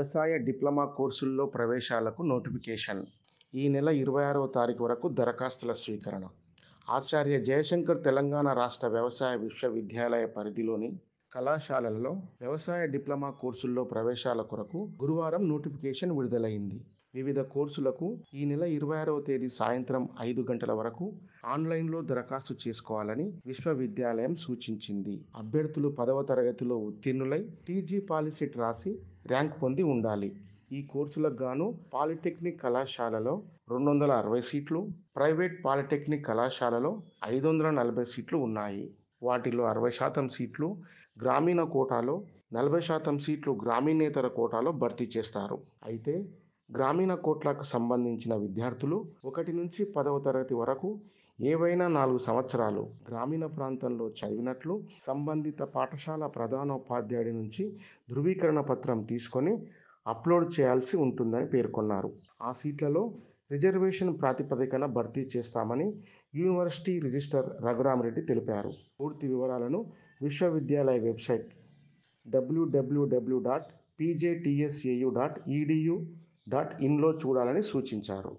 వ్యవసాయ డిప్లొమా కోర్సుల్లో ప్రవేశాలకు నోటిఫికేషన్. ఈ నెల 26వ తారీఖు వరకు దరఖాస్తుల స్వీకరణ. ఆచార్య జయశంకర్ తెలంగాణ రాష్ట్ర వ్యవసాయ విశ్వవిద్యాలయ పరిధిలోని కళాశాలలలో వ్యవసాయ డిప్లొమా కోర్సుల్లో ప్రవేశాల కొరకు గురువారం నోటిఫికేషన్ విడుదలైంది. వివిధ కోర్సులకు ఈ నెల 26వ తేదీ సాయంత్రం 5 గంటల వరకు ఆన్లైన్లో దరఖాస్తు చేసుకోవాలని విశ్వవిద్యాలయం సూచించింది. అభ్యర్థులు 10వ తరగతిలో ఉత్తీర్ణులై టీజీ పాలిసెట్ రాసి ర్యాంక్ పొంది ఉండాలి. ఈ కోర్సులకు గాను పాలిటెక్నిక్ కళాశాలలో 260 సీట్లు, ప్రైవేట్ పాలిటెక్నిక్ కళాశాలలో 540 సీట్లు ఉన్నాయి. వాటిలో 60% సీట్లు గ్రామీణ కోటాలో, 40% సీట్లు గ్రామీణేతర కోటాలో భర్తీ చేస్తారు. అయితే గ్రామీణ కోటాలకు సంబంధించిన విద్యార్థులు 1 నుంచి 10వ తరగతి వరకు ఏవైనా 4 సంవత్సరాలు గ్రామీణ ప్రాంతంలో చదివినట్లు సంబంధిత పాఠశాల ప్రధానోపాధ్యాయుడి నుంచి ధృవీకరణ పత్రం తీసుకొని అప్లోడ్ చేయాల్సి ఉంటుందని పేర్కొన్నారు. ఆ సీట్లలో రిజర్వేషన్ ప్రాతిపదికన భర్తీ చేస్తామని యూనివర్సిటీ రిజిస్ట్రార్ రఘురామరెడ్డి తెలిపారు. పూర్తి వివరాలను విశ్వవిద్యాలయ వెబ్సైట్ www.pjtsau.edu.in లో చూడాలని సూచించారు.